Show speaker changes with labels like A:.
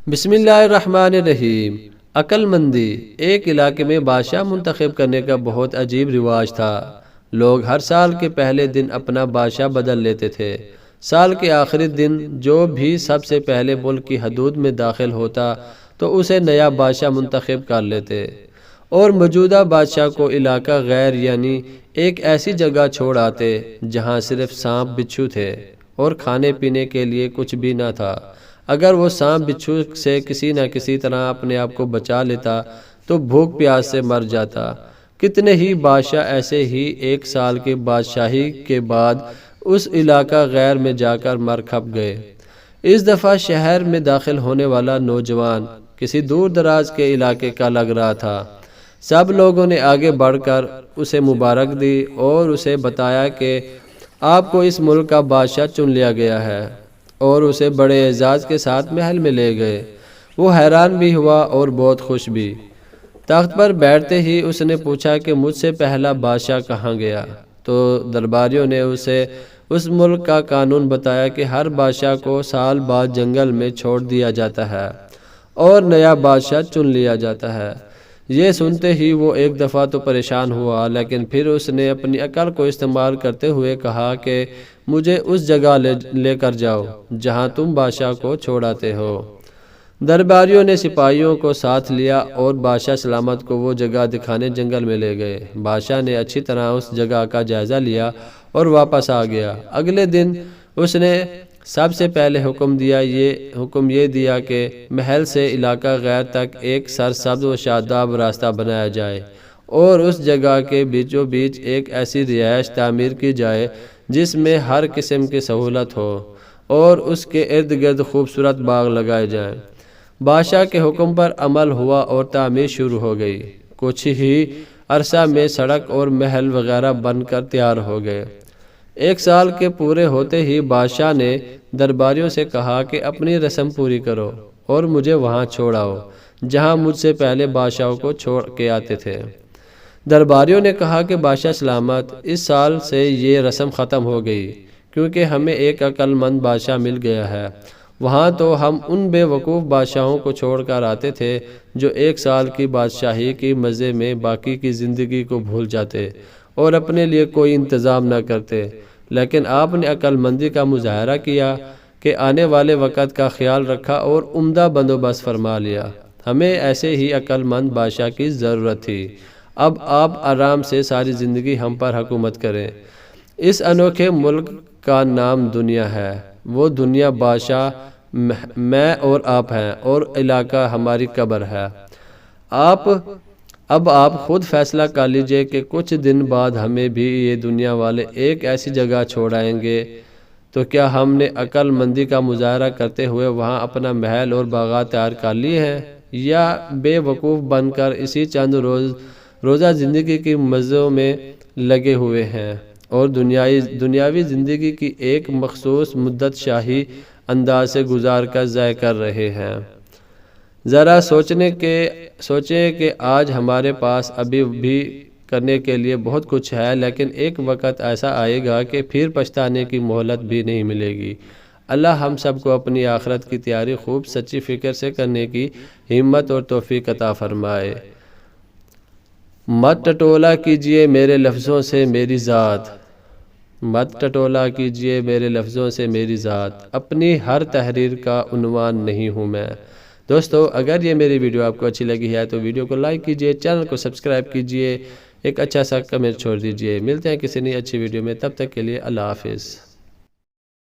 A: بسم اللہ الرحمن الرحیم۔ عقل مندی۔ ایک علاقے میں بادشاہ منتخب کرنے کا بہت عجیب رواج تھا۔ لوگ ہر سال کے پہلے دن اپنا بادشاہ بدل لیتے تھے۔ سال کے آخری دن جو بھی سب سے پہلے ملک کی حدود میں داخل ہوتا تو اسے نیا بادشاہ منتخب کر لیتے اور موجودہ بادشاہ کو علاقہ غیر یعنی ایک ایسی جگہ چھوڑ آتے جہاں صرف سانپ بچھو تھے اور کھانے پینے کے لیے کچھ بھی نہ تھا۔ اگر وہ سانپ بچھو سے کسی نہ کسی طرح اپنے آپ کو بچا لیتا تو بھوک پیاس سے مر جاتا۔ کتنے ہی بادشاہ ایسے ہی ایک سال کی بادشاہی کے بعد اس علاقہ غیر میں جا کر مر کھپ گئے۔ اس دفعہ شہر میں داخل ہونے والا نوجوان کسی دور دراز کے علاقے کا لگ رہا تھا۔ سب لوگوں نے آگے بڑھ کر اسے مبارک دی اور اسے بتایا کہ آپ کو اس ملک کا بادشاہ چن لیا گیا ہے، اور اسے بڑے اعزاز کے ساتھ محل میں لے گئے۔ وہ حیران بھی ہوا اور بہت خوش بھی۔ تخت پر بیٹھتے ہی اس نے پوچھا کہ مجھ سے پہلا بادشاہ کہاں گیا؟ تو درباریوں نے اسے اس ملک کا قانون بتایا کہ ہر بادشاہ کو سال بعد جنگل میں چھوڑ دیا جاتا ہے اور نیا بادشاہ چن لیا جاتا ہے۔ یہ سنتے ہی وہ ایک دفعہ تو پریشان ہوا، لیکن پھر اس نے اپنی عقل کو استعمال کرتے ہوئے کہا کہ مجھے اس جگہ لے کر جاؤ جہاں تم بادشاہ کو چھوڑاتے ہو۔ درباریوں نے سپاہیوں کو ساتھ لیا اور بادشاہ سلامت کو وہ جگہ دکھانے جنگل میں لے گئے۔ بادشاہ نے اچھی طرح اس جگہ کا جائزہ لیا اور واپس آ گیا۔ اگلے دن اس نے سب سے پہلے حکم یہ دیا کہ محل سے علاقہ غیر تک ایک سرسبز و شاداب راستہ بنایا جائے اور اس جگہ کے بیچوں بیچ ایک ایسی رہائش تعمیر کی جائے جس میں ہر قسم کی سہولت ہو اور اس کے ارد گرد خوبصورت باغ لگائے جائیں۔ بادشاہ کے حکم پر عمل ہوا اور تعمیر شروع ہو گئی۔ کچھ ہی عرصہ میں سڑک اور محل وغیرہ بن کر تیار ہو گئے۔ ایک سال کے پورے ہوتے ہی بادشاہ نے درباریوں سے کہا کہ اپنی رسم پوری کرو اور مجھے وہاں چھوڑاؤ جہاں مجھ سے پہلے بادشاہوں کو چھوڑ کے آتے تھے۔ درباریوں نے کہا کہ بادشاہ سلامت، اس سال سے یہ رسم ختم ہو گئی کیونکہ ہمیں ایک عقل مند بادشاہ مل گیا ہے۔ وہاں تو ہم ان بے وقوف بادشاہوں کو چھوڑ کر آتے تھے جو ایک سال کی بادشاہی کی مزے میں باقی کی زندگی کو بھول جاتے اور اپنے لیے کوئی انتظام نہ کرتے، لیکن آپ نے عقل مندی کا مظاہرہ کیا کہ آنے والے وقت کا خیال رکھا اور عمدہ بندوبست فرما لیا۔ ہمیں ایسے ہی عقل مند بادشاہ کی ضرورت تھی۔ اب آپ آرام سے ساری زندگی ہم پر حکومت کریں۔ اس انوکھے ملک کا نام دنیا ہے۔ وہ دنیا بادشاہ میں اور آپ ہیں اور علاقہ ہماری قبر ہے۔ اب آپ خود فیصلہ کر لیجئے کہ کچھ دن بعد ہمیں بھی یہ دنیا والے ایک ایسی جگہ چھوڑائیں گے تو کیا ہم نے عقل مندی کا مظاہرہ کرتے ہوئے وہاں اپنا محل اور باغات تیار کر لیے ہیں، یا بے وقوف بن کر اسی چند روزہ زندگی کی مزوں میں لگے ہوئے ہیں اور دنیاوی زندگی کی ایک مخصوص مدت شاہی انداز سے گزار کر ضائع کر رہے ہیں؟ ذرا سوچیں کہ آج ہمارے پاس ابھی بھی کرنے کے لیے بہت کچھ ہے، لیکن ایک وقت ایسا آئے گا کہ پھر پچھتانے کی مہلت بھی نہیں ملے گی۔ اللہ ہم سب کو اپنی آخرت کی تیاری خوب سچی فکر سے کرنے کی ہمت اور توفیق عطا فرمائے۔ مت ٹٹولا کیجئے میرے لفظوں سے میری ذات، مت ٹٹولا کیجئے میرے لفظوں سے میری ذات، اپنی ہر تحریر کا عنوان نہیں ہوں میں۔ دوستو، اگر یہ میری ویڈیو آپ کو اچھی لگی ہے تو ویڈیو کو لائک کیجئے، چینل کو سبسکرائب کیجئے، ایک اچھا سا کمنٹ چھوڑ دیجئے۔ ملتے ہیں کسی نئی اچھی ویڈیو میں، تب تک کے لیے اللہ حافظ۔